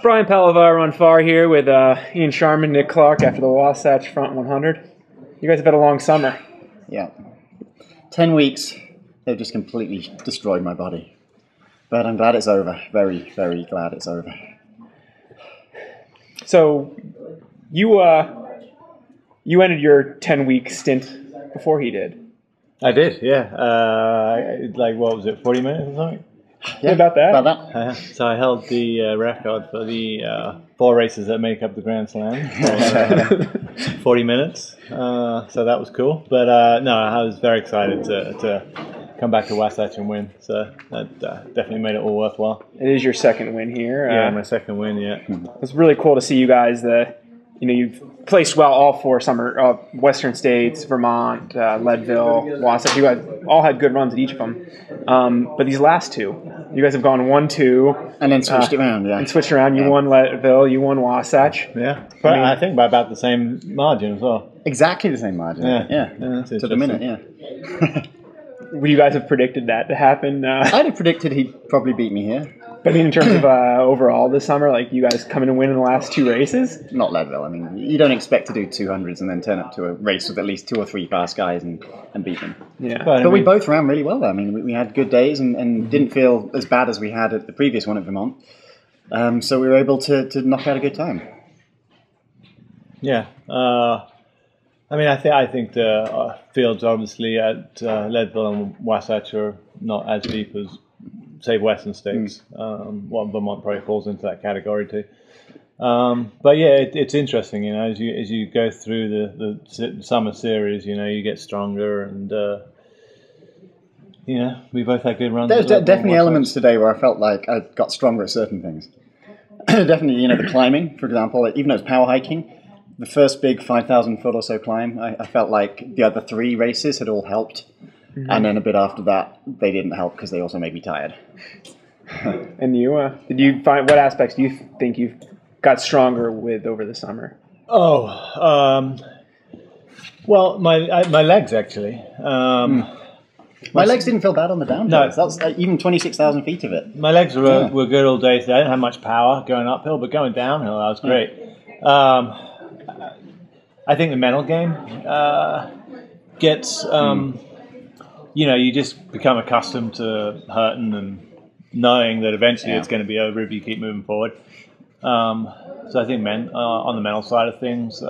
Brian Palavar on far here with Ian Sharman, Nick Clark after the Wasatch Front 100. You guys have had a long summer. Yeah. 10 weeks, they've just completely destroyed my body. But I'm glad it's over. Very, very glad it's over. So, you ended your 10-week stint before he did. I did, yeah. Like, what was it, 40 minutes or something? Yeah, about that. About that. So I held the record for the 4 races that make up the Grand Slam. So, 40 minutes. So that was cool. But no, I was very excited to come back to Wasatch and win. So that definitely made it all worthwhile. It is your second win here. Yeah, my second win, yeah. It's really cool to see you guys. You've placed well all 4 summer, Western States, Vermont, Leadville, Wasatch. You guys all had good runs at each of them. But these last 2, you guys have gone 1-2. And then switched it around, yeah. And switched around. You won Leadville, you won Wasatch. Yeah. But I think by about the same margin as well. Exactly the same margin. Yeah. To the minute, yeah. Would you guys have predicted that to happen? I'd have predicted he'd probably beat me here. But I mean, in terms of overall this summer, like you guys coming to win in the last 2 races? Not Leadville. I mean, you don't expect to do 200s and then turn up to a race with at least 2 or 3 fast guys and beat them. Yeah. But we both ran really well, though. I mean, we had good days and didn't feel as bad as we had at the previous one at Vermont. So we were able to knock out a good time. Yeah. I mean, I think the fields obviously at Leadville and Wasatch are not as deep as, say, Western States. Vermont probably falls into that category too. But yeah, it's interesting, as you go through the summer series, you get stronger, and we both had good runs. There's definitely elements today where I felt like I got stronger at certain things. Definitely, the climbing, for example, even though it's power hiking. The first big 5,000 foot or so climb, I felt like the other 3 races had all helped. Mm-hmm. And then a bit after that, they didn't help because they also made me tired. And you, did you find, what aspects do you think you've got stronger with over the summer? Well, my legs actually. My legs didn't feel bad on the downhill. No. That's even 26,000 feet of it. My legs were good all day. So I didn't have much power going uphill, but going downhill, that was great. I think the mental game gets, you just become accustomed to hurting and knowing that eventually it's going to be over if you keep moving forward. So I think on the mental side of things,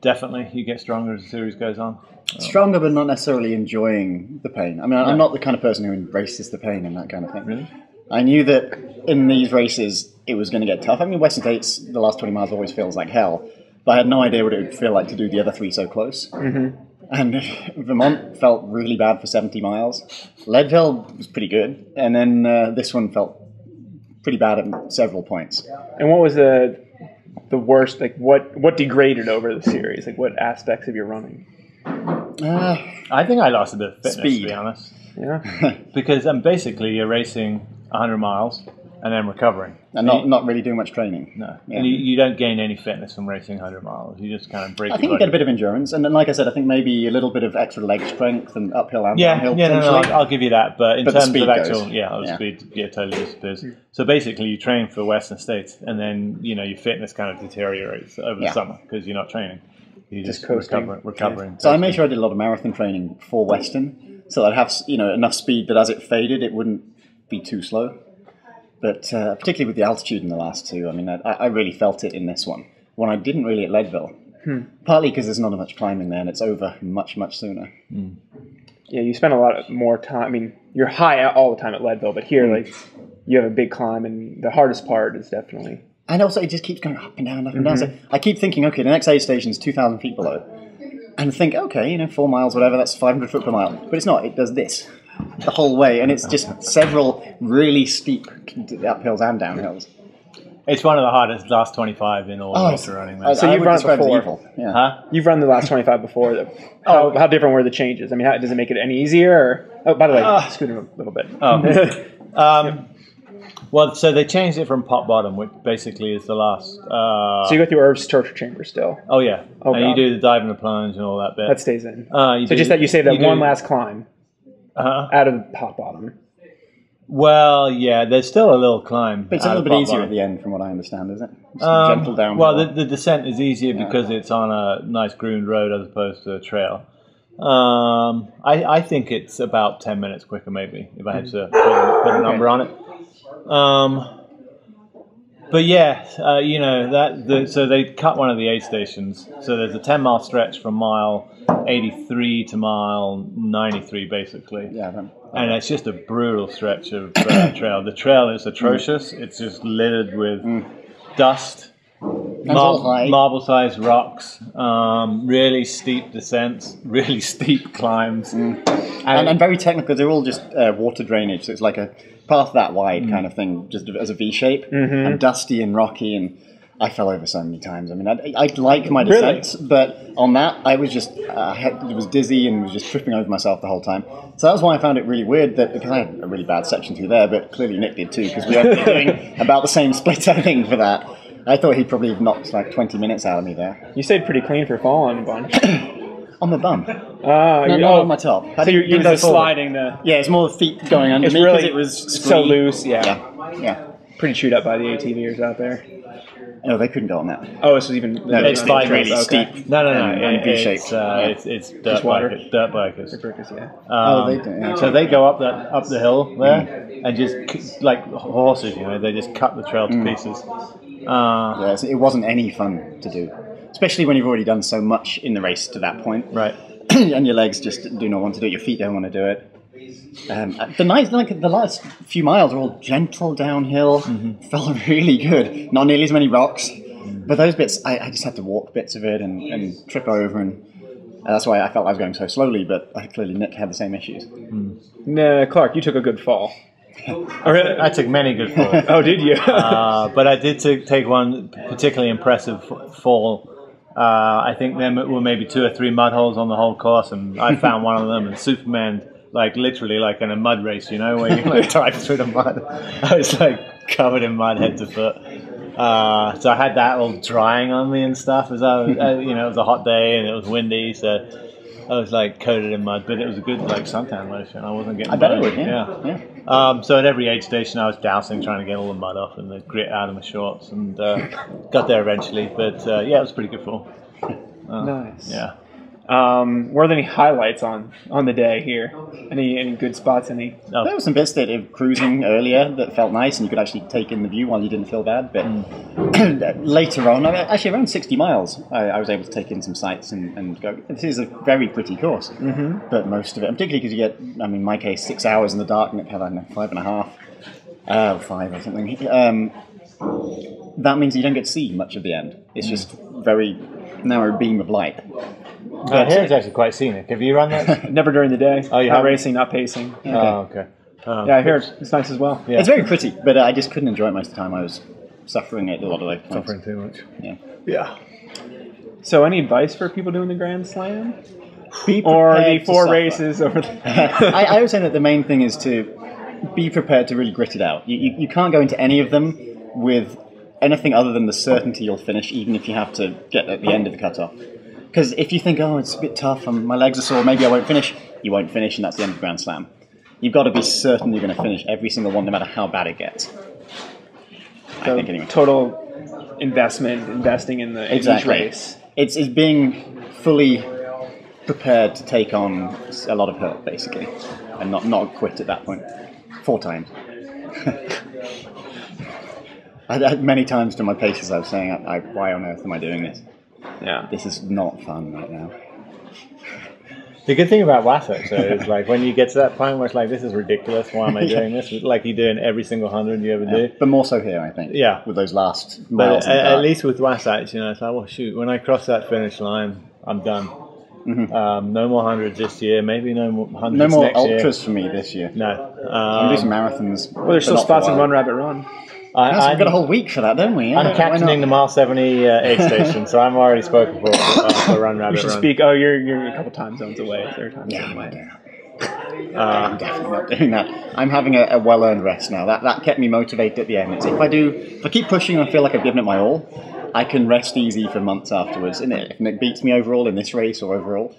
definitely you get stronger as the series goes on. Stronger, but not necessarily enjoying the pain. I mean, I'm not the kind of person who embraces the pain and that kind of thing. Really? I knew that in these races it was going to get tough. I mean, Western States, the last 20 miles always feels like hell, but I had no idea what it would feel like to do the other 3 so close. Mm-hmm. And Vermont felt really bad for 70 miles. Leadville was pretty good, and then this one felt pretty bad at several points. And what was the worst? Like what degraded over the series? Like what aspects of your running? I think I lost a bit of fitness, speed. To be honest. Yeah. Because basically you're racing 100 miles and then recovering. And not really doing much training. No. Yeah. And you don't gain any fitness from racing 100 miles. You just kind of break I think you get a bit of endurance. And then, like I said, I think maybe a little bit of extra leg strength and uphill and downhill. Yeah, no, I'll give you that. But in terms of actual, speed totally disappears. So basically you train for Western States and then, your fitness kind of deteriorates over the summer because you're not training. You're just recovering. Yeah. So I made sure I did a lot of marathon training for Western so that I'd have enough speed that as it faded, it wouldn't be too slow. But particularly with the altitude in the last 2, I mean, I really felt it in this one. When I didn't really at Leadville. Partly because there's not much climbing there and it's over much, much sooner. Mm. Yeah, you spend a lot more time. I mean, you're high all the time at Leadville, but here, you have a big climb, and the hardest part is definitely... And also, it just keeps going up and down, up and down. So I keep thinking, okay, the next aid station is 2,000 feet below. And think, okay, 4 miles, whatever, that's 500 foot per mile. But it's not. It does this the whole way. And it's just several really steep uphills and downhills. It's one of the hardest last 25 in all ultrarunning. So you've run it before. Yeah. Huh? You've run the last 25 before. How different were the changes? I mean, does it make it any easier? Or, oh, by the way, scoot a little bit. Well, so they changed it from pop bottom, which basically is the last... so you go through Irv's torture chamber still? Oh, yeah. And you do the dive and the plunge and all that bit. That stays in. So just that you save that one last climb out of the pop bottom. Well, yeah, there's still a little climb. But it's a little bit easier at the end, from what I understand, is it? It's gentle downhill. Well, the descent is easier because it's on a nice groomed road as opposed to a trail. I think it's about 10 minutes quicker, maybe, if I had to put a number on it. But yeah, so they cut one of the aid stations. So there's a 10-mile stretch from mile 83 to mile 93, basically. Yeah. And it's just a brutal stretch of trail. The trail is atrocious. It's just littered with dust, marble-sized rocks, really steep descents, really steep climbs. And very technical. They're all just water drainage. So it's like a path that wide kind of thing, just as a V shape, and dusty and rocky. And I fell over so many times. I mean, I like my descents, but on that, I was just was dizzy and was just tripping over myself the whole time. So that was why I found it really weird because I had a really bad section through there, but clearly Nick did too, because we were doing about the same split ending for that. I thought he'd probably have knocked like 20 minutes out of me there. You stayed pretty clean for falling a bunch. On my bum. Not on my top. So you're just sliding the... Yeah, it's more the feet going under me because it was so loose. Yeah. Pretty chewed up by the ATVers out there. No, they couldn't go on that. Oh, this was even... It's really steep. No. V-shaped. It's dirt bikers. Yeah. They do. Yeah. So they go up the hill there and just, like horses, they just cut the trail to pieces. Yeah, so it wasn't any fun to do. Especially when you've already done so much in the race to that point. Right. And your legs just do not want to do it. Your feet don't want to do it. The last few miles are all gentle downhill. Felt really good. Not nearly as many rocks. But those bits, I just had to walk bits of it and trip over. And that's why I felt I was going so slowly. But clearly Nick had the same issues. No, Clark, you took a good fall. I took many good falls. Oh, did you? But I did take one particularly impressive fall. I think there were maybe 2 or 3 mud holes on the whole course, and I found one of them. And Superman, like literally, like in a mud race, where you like drive through the mud. I was like covered in mud head to foot. So I had that all drying on me and stuff. As I was, it was a hot day and it was windy, so I was like coated in mud. But it was a good like suntan lotion. I wasn't getting. I bet it would. Yeah. So at every aid station, I was dousing, trying to get all the mud off and the grit out of my shorts, and got there eventually. But it was a pretty good fall. Nice. Yeah. Were there any highlights on the day here? Any good spots? There were some bits of cruising earlier that felt nice, and you could actually take in the view while you didn't feel bad. But later on, actually around 60 miles, I was able to take in some sights and go. This is a very pretty course, but most of it, particularly because you get, in my case, 6 hours in the dark, and it had 5.5, 5 or something. That means you don't get to see much of the end. It's just very narrow beam of light. Here it's actually quite scenic. Have you run that? Never during the day. Oh, you not have racing, not pacing. Okay. Oh, okay. Yeah, I hear it's nice as well. Yeah. It's very pretty, but I just couldn't enjoy it most of the time. I was suffering it a lot of the times. Suffering too much. Yeah. So, any advice for people doing the Grand Slam? Or the 4 races over I always say that the main thing is to be prepared to really grit it out. You can't go into any of them with anything other than the certainty you'll finish, even if you have to get at the end of the cutoff. Because if you think, it's a bit tough, my legs are sore, maybe I won't finish, you won't finish, and that's the end of the Grand Slam. You've got to be certain you're going to finish every single one, no matter how bad it gets. I think, anyway. Total investing in each race. It's being fully prepared to take on a lot of hurt, basically, and not quit at that point. 4 times. Many times to my paces I was saying, why on earth am I doing this? Yeah. This is not fun right now. The good thing about Wasatch, though, is like when you get to that point where it's like, this is ridiculous, why am I doing this? Like you're doing every single 100 you ever do. But more so here, I think. Yeah. With those last miles. But at least with Wasatch, it's like, well, shoot, when I cross that finish line, I'm done. No more 100s this year, maybe no more 100s no more next year. ultras for me this year. No. I'm doing some marathons. Well, there's still spots in Run Rabbit Run. We've got a whole week for that, don't we? Yeah, I'm captaining the mile 70 aid station, so I'm already spoken for Run Rabbit You should Run. speak. Oh, you're a couple time zones away. 3rd time zone away. I'm definitely not doing that. I'm having a well-earned rest now. That kept me motivated at the end. It's if I keep pushing and I feel like I've given it my all, I can rest easy for months afterwards. And if Nick beats me overall in this race or overall,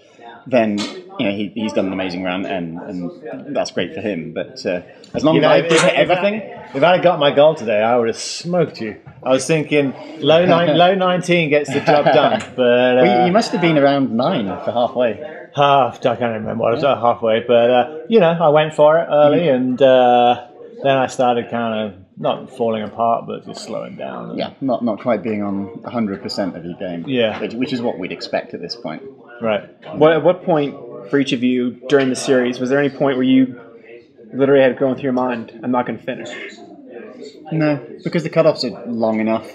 then he's done an amazing run, and that's great for him. But as long as I did everything, if I had got my goal today, I would have smoked you. I was thinking low 19 gets the job done. But well, you must have been around 9 for halfway. I can't remember what I was at halfway, but I went for it early, and then I started kind of not falling apart, but just slowing down. Yeah, not quite being on 100% of your game. Yeah, which is what we'd expect at this point. Right. At what point for each of you during the series was there any point where you literally had going through your mind, I'm not going to finish? No, because the cutoffs are long enough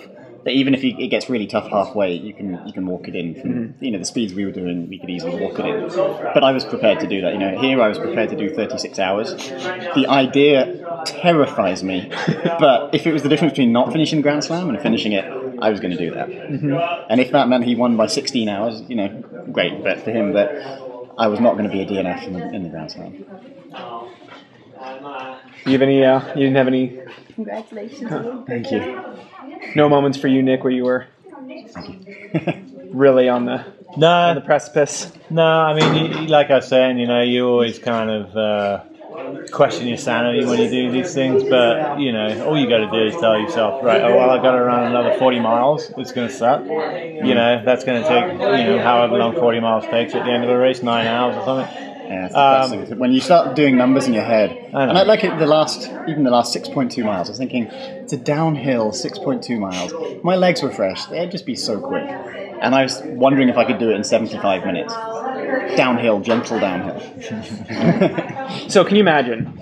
that even if it gets really tough halfway, you can walk it in. From, the speeds we were doing, we could easily walk it in. But I was prepared to do that. Here I was prepared to do 36 hours. The idea terrifies me, but if it was the difference between not finishing Grand Slam and finishing it, I was going to do that. And if that meant he won by 16 hours, great, bet for him. But I was not going to be a DNF in the Grand Slam. You have any? You didn't have any? Congratulations. Thank you. No moments for you, Nick, where you were really on the precipice? No, I mean, like I was saying, you always kind of question your sanity when you do these things, but all you got to do is tell yourself, right, I've got to run another 40 miles. It's going to suck. That's going to take however long 40 miles takes at the end of a race, 9 hours or something. Yeah, it's depressing. When you start doing numbers in your head, and I like it, the last 6.2 miles, I was thinking, it's a downhill 6.2 miles. My legs were fresh. They'd just be so quick. And I was wondering if I could do it in 75 minutes. Downhill, gentle downhill. So can you imagine?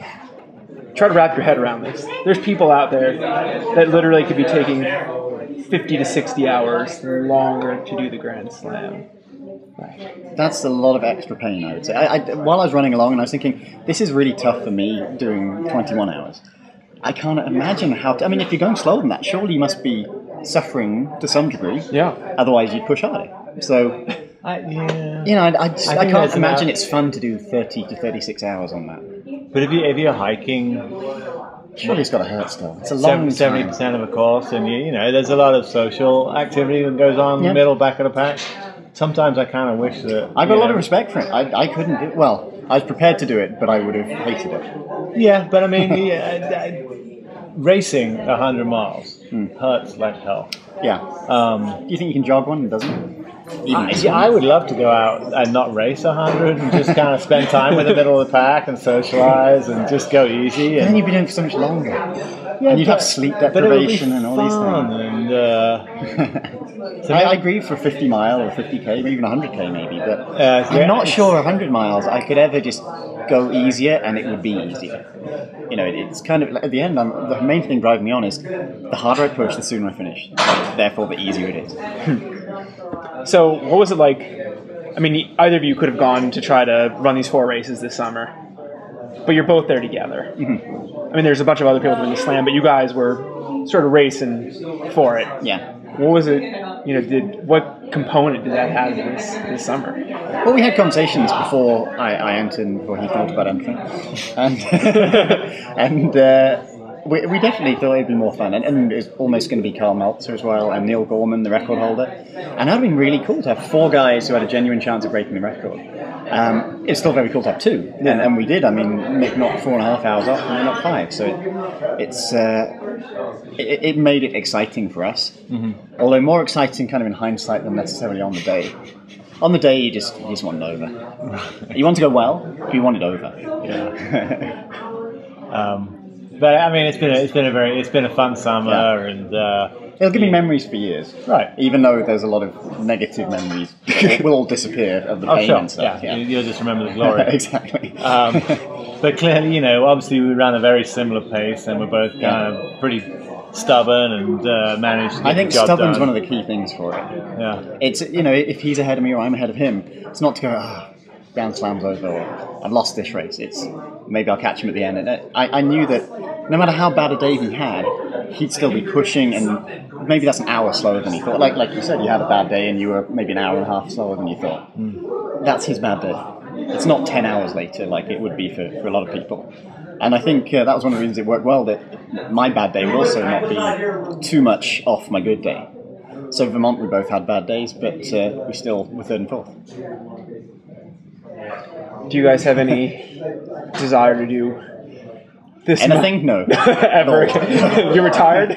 Try to wrap your head around this. There's people out there that literally could be taking 50 to 60 hours longer to do the Grand Slam. That's a lot of extra pain, I would say. While I was running along, and I was thinking, this is really tough for me doing 21 hours. I can't imagine how... if you're going slower than that, surely you must be suffering to some degree. Yeah. Otherwise, you'd push harder. So... I can't imagine it's fun to do 30 to 36 hours on that. But if you're hiking... Surely it's got to hurt still. It's a long 70% of a course, and there's a lot of social activity that goes on in the middle, back of the pack. Sometimes I kind of wish that... I've got a lot of respect for it. I couldn't do it. Well, I was prepared to do it, but I would have hated it. Yeah, but racing 100 miles hurts like hell. Yeah. Do you think you can jog one? It doesn't? I would love to go out and not race 100 and just kind of spend time with the middle of the pack and socialize and just go easy. And then you'd be doing it for so much longer. Yeah, and you'd have sleep deprivation and all these things. And, I agree for a 50 mile or 50k, or even 100k maybe, but I'm not sure 100 miles I could ever just go easier and it would be easier. It's kind of, at the end, the main thing driving me on is the harder I push, the sooner I finish. Therefore, the easier it is. So, what was it like? Either of you could have gone to try to run these 4 races this summer, but you're both there together. There's a bunch of other people doing the slam, but you guys were sort of racing for it. Yeah. What was it? What component did that have this summer? Well, we had conversations before I entered, and before he thought about entering, and we definitely thought it'd be more fun, and it's almost going to be Carl Meltzer as well, and Neil Gorman, the record holder, and that'd been really cool to have 4 guys who had a genuine chance of breaking the record. It's still very cool to have 2, and we did. Nick knocked 4.5 hours off, and I knocked 5, so it made it exciting for us. Although more exciting, kind of in hindsight, than necessarily on the day. On the day, you just want it over. You want to go well, but you want it over. Yeah. But it's been a fun summer, and it'll give me memories for years. Right. Even though there's a lot of negative memories, will all disappear of the pain and stuff. Yeah. You'll just remember the glory. Exactly. But clearly, obviously we ran a very similar pace, and we're both kind of pretty stubborn and managed to get the job stubborn's done. one of the key things for it. Yeah. It's if he's ahead of me or I'm ahead of him, it's not to go, Grand Slam's over, or I've lost this race. It's maybe I'll catch him at the end. And I knew that no matter how bad a day he had, he'd still be pushing, and maybe that's an hour slower than he thought. Like you said, you had a bad day and you were maybe an hour and a half slower than you thought. That's his bad day. It's not 10 hours later like it would be for a lot of people. And I think that was one of the reasons it worked well, that my bad day would also not be too much off my good day. So Vermont, we both had bad days, but we still were 3rd and 4th. Do you guys have any desire to do this? Anything? No. Ever? You're retired?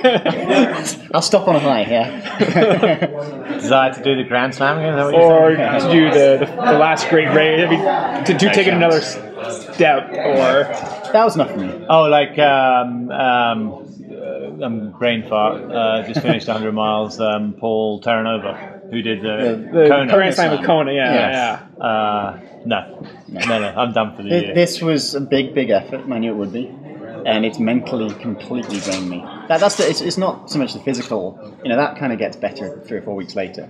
I'll stop on a high, yeah. Desire to do the Grand Slam again? Is that what Or you're saying? to do the last great race? I mean, to take it another step, or That was enough for me. Oh, like brain fart. Just finished 100 miles. Paul Terranova, who did the Kona. Grand Slam of Kona, yeah. No, I'm done for the year. This was a big effort, and I knew it would be. And it's mentally completely drained me. It's not so much the physical, that kind of gets better 3 or 4 weeks later.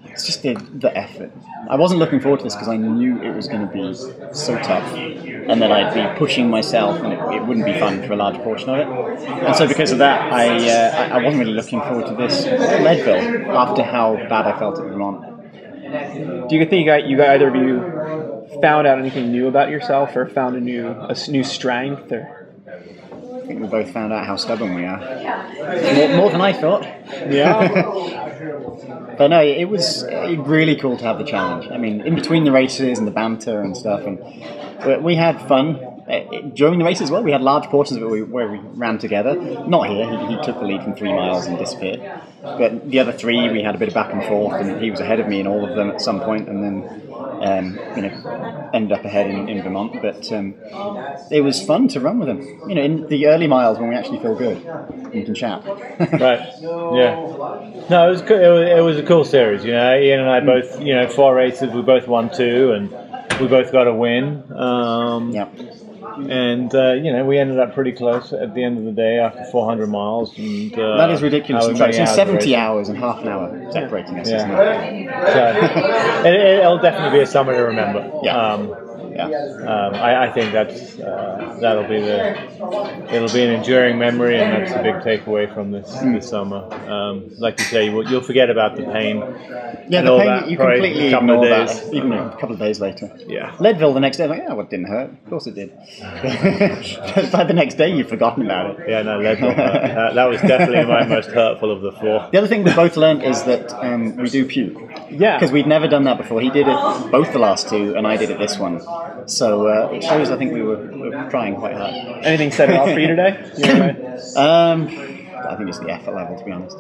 It's just the effort. I wasn't looking forward to this because I knew it was going to be so tough, and that I'd be pushing myself, and it wouldn't be fun for a large portion of it. And so because of that, I wasn't really looking forward to this Leadville after how bad I felt at Vermont. Do you think either of you found out anything new about yourself, or found a new strength, or? I think we both found out how stubborn we are. More than I thought. Yeah. But no, it was really cool to have the challenge. I mean, in between the races and the banter and stuff, and we had fun. During the race as well, we had large portions of it where we ran together. Not here, he took the lead from 3 miles and disappeared. But the other 3, we had a bit of back and forth, and he was ahead of me in all of them at some point, and then ended up ahead in Vermont. But it was fun to run with him. In the early miles when we actually feel good, we can chat. Right. Yeah. No, it was cool. It was a cool series. Ian and I both, 4 races. We both won 2, and we both got a win. Yeah. And we ended up pretty close at the end of the day after 400 miles. And that is ridiculous. how many It's 70 racing. hours and half an hour separating us, isn't it? So it'll definitely be a summer to remember. Yeah. I think that'll be it'll be an enduring memory, and that's a big takeaway from this summer. Like you say, you'll forget about the pain. Yeah, and the all pain, that you for completely a couple ignore of days. that, even a couple of days later. Yeah. Leadville the next day, like, it didn't hurt. Of course it did. It's like the next day you've forgotten about it. Yeah, no, Leadville. That was definitely my most hurtful of the 4. The other thing we both learned is that we do puke. Yeah. Because we'd never done that before. He did it both the last 2, and I did it this one. So it shows, I think, we were trying quite hard. Anything set it off for you today? I think it's the effort level, to be honest.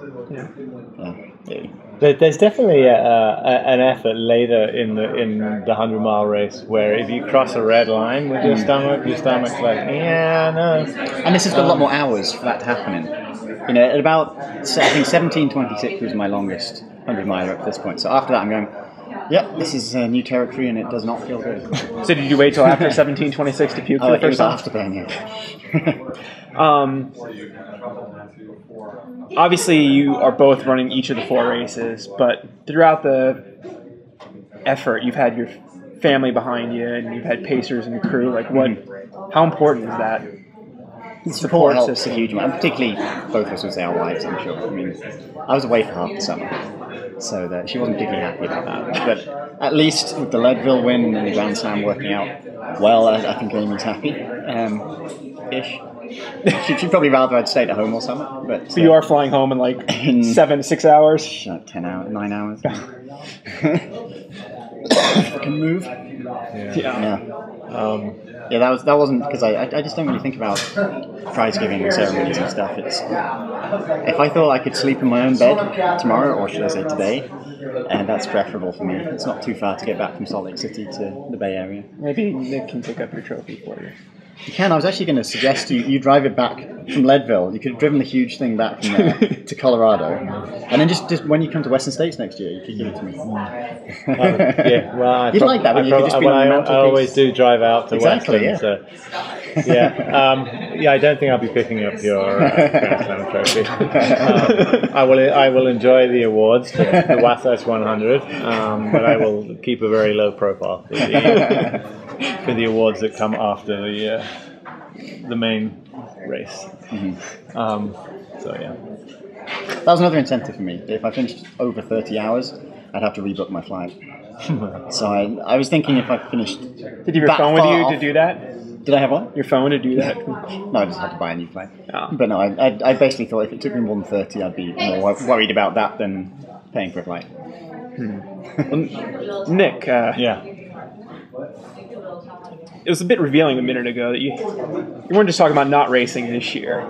Yeah. There's definitely an effort later in the 100-mile race where if you cross a red line with your stomach's like, yeah, no. And this has got a lot more hours for that to happen in. At about, I think 17:26 was my longest 100-miler up to this point. So after that, I'm going, yep, this is new territory, and it does not feel good. So did you wait till after 17:26 to puke for the It was first time? afterburn, yeah. Obviously, you are both running each of the 4 races, but throughout the effort, you've had your family behind you, and you've had pacers and crew. Like, how important is that? Support helps a huge amount, and particularly both of us with our wives, I'm sure. I mean, I was away for half the summer, so that she wasn't particularly happy about that. But at least with the Leadville win and the Grand Slam working out well, I think Amy's happy. Ish. She'd probably rather I'd stayed at home all summer. But So you are flying home in like 7 to 6 hours? 10 hours, 9 hours. Can move. Yeah. That wasn't because I just don't really think about prize giving and ceremonies and stuff. It's if I thought I could sleep in my own bed tomorrow, or should I say today, and that's preferable for me. It's not too far to get back from Salt Lake City to the Bay Area. Maybe Nick can pick up your trophy for you. You can. I was actually going to suggest you drive it back from Leadville. You could have driven the huge thing back from there to Colorado, and then just when you come to Western States next year, you could give it to me. Well, you'd like that, wouldn't you? Could just be on the I always do drive out to Exactly, Western, I don't think I'll be picking up your Grand Slam trophy. I will enjoy the awards for the Wasatch 100, but I will keep a very low profile for the awards that come after the main race. That was another incentive for me. If I finished over 30 hours, I'd have to rebook my flight. So I was thinking if I finished. Did you have your phone with you to do that? Did I have one? Your phone to do that? No, I just had to buy a new plane. Oh. But no, I basically thought if it took me more than 30, I'd be more worried about that than paying for a flight. Nick, it was a bit revealing a minute ago that you weren't just talking about not racing this year,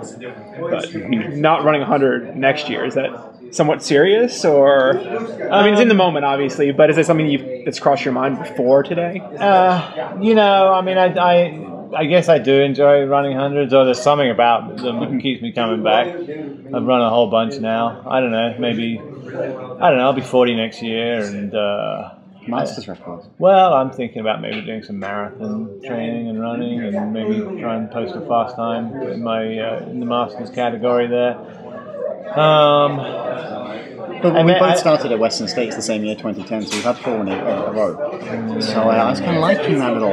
but not running 100 next year. Is that somewhat serious, or I mean, it's in the moment, obviously, but is it something that's crossed your mind before today? You know, I mean, I guess I do enjoy running hundreds, or there's something about them that keeps me coming back. I've run a whole bunch now. I don't know, maybe, I'll be 40 next year, and Masters record. well, I'm thinking about maybe doing some marathon training and running, and maybe try and post a fast time in my in the Masters category there. But we both started at Western States the same year, 2010, so we've had 4 in a row. So I was kind of liking that little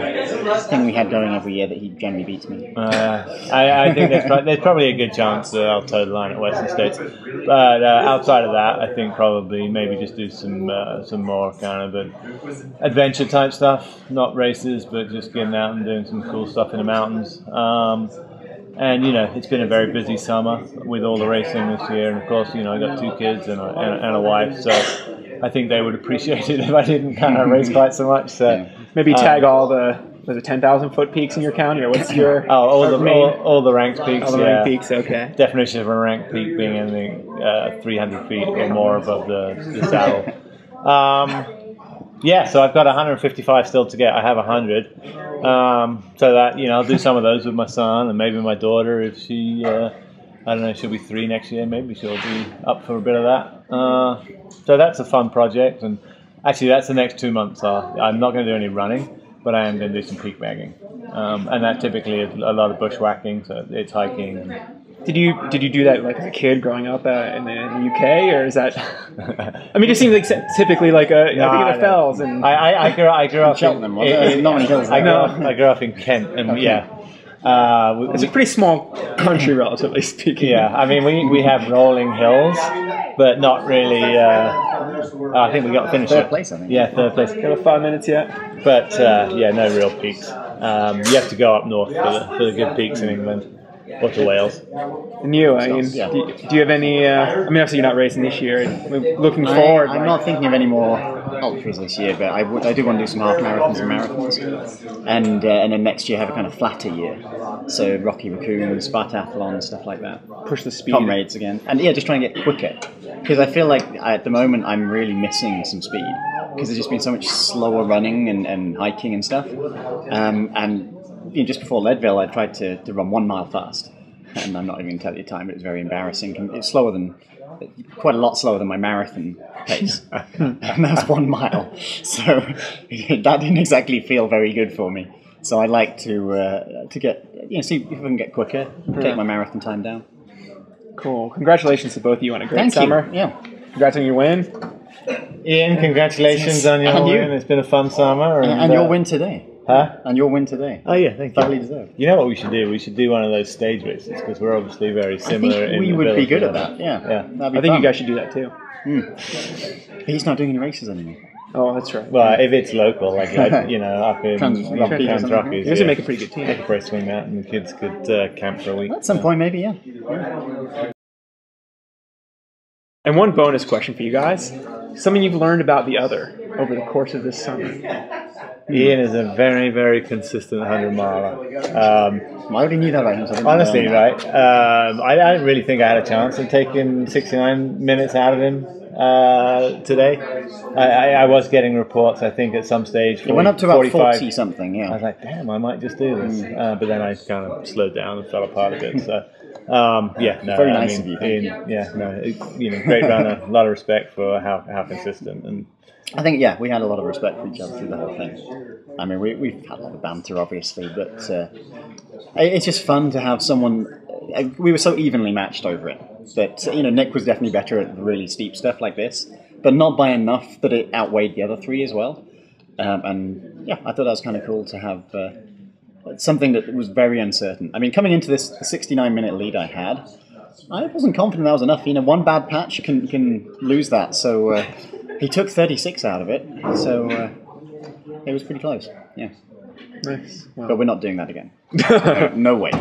thing we had going every year that he generally beats me. I think there's probably a good chance that I'll toe the line at Western States. But outside of that, I think probably maybe just do some more kind of adventure type stuff, not races, but just getting out and doing some cool stuff in the mountains. And, you know, it's been a very busy summer with all the racing this year. And, of course, you know, I got 2 kids and a wife. So I think they would appreciate it if I didn't kind of race quite so much. So maybe tag all the 10,000-foot peaks in your county, or what's your... all the ranked peaks. All the ranked peaks, okay. Definition of a ranked peak being anything 300 feet or more above the saddle. Yeah, so I've got 155 still to get. I have 100. So that, you know, I'll do some of those with my son and maybe my daughter if she, I don't know, she'll be 3 next year. Maybe she'll be up for a bit of that. So that's a fun project. And actually, that's the next 2 months. I'm not going to do any running, but I am going to do some peak bagging. And that typically is a lot of bushwhacking, so it's hiking. Did you do that like as a kid growing up in the UK, or is that? I mean, it seems like typically like I think of the Fells, and I grew up in Cheltenham. Not many hills. I grew up in Kent, and yeah, it's a pretty small country, relatively speaking. Yeah, I mean we have rolling hills, but not really. I think we got finished third place. I think. Yeah, third place. Got 5 minutes yet. But yeah, no real peaks. You have to go up north for the good peaks in England. Or to Wales. And you, I mean, yeah. do you have any, I mean, obviously you're not racing this year. Looking forward. I'm not thinking of any more ultras this year, but I do want to do some half marathons and marathons. And then next year have a kind of flatter year. So Rocky Raccoon, Spartathlon, stuff like that. Push the speed. Comrades again. And yeah, just trying to get quicker. Because I feel like at the moment I'm really missing some speed. Because there's just been so much slower running and hiking and stuff. And you know, just before Leadville, I tried to run 1 mile fast, and I'm not even going to tell you the time. It was very embarrassing. It's quite a lot slower than my marathon pace, and that was 1 mile. So that didn't exactly feel very good for me. So I'd like to get, you know, see if I can get quicker, take my marathon time down. Cool. Congratulations to both of you on a great summer. Yeah. Congrats on your win. Ian, congratulations on your win. It's been a fun summer. And your win today. Huh? And your win today. Oh yeah, thank you. Thoroughly deserved. You know what we should do? We should do one of those stage races because we're obviously very similar. I think we would be good at that. Yeah. I think you guys should do that too. But he's not doing any races anymore. Oh, that's right. Well, if it's local, like you know, up in Clontarf, you guys would make a pretty good team. Make a pretty swing that, and the kids could camp for a week. At some point, maybe, yeah. And one bonus question for you guys: something you've learned about the other over the course of this summer. Ian is a very, very consistent 100-miler. I already knew that about him. So honestly, right? I didn't really think I had a chance of taking 69 minutes out of him today. I was getting reports, I think, at some stage. It went up to about 40-something, yeah. I was like, damn, I might just do this. But then I kind of slowed down and fell apart a bit. So, yeah, no. Very nice of you. Ian, yeah, no, you know, great runner. A lot of respect for how consistent and. I think, yeah, we had a lot of respect for each other through the whole thing. I mean, we've had a lot of banter, obviously, but it's just fun to have someone... We were so evenly matched over it that, you know, Nick was definitely better at really steep stuff like this, but not by enough that it outweighed the other 3 as well. And, yeah, I thought that was kind of cool to have something that was very uncertain. I mean, coming into this, the 69-minute lead I had, I wasn't confident that was enough. You know, one bad patch can lose that, so... he took 36 out of it, so it was pretty close. Yeah. Nice. Wow. But we're not doing that again. No way.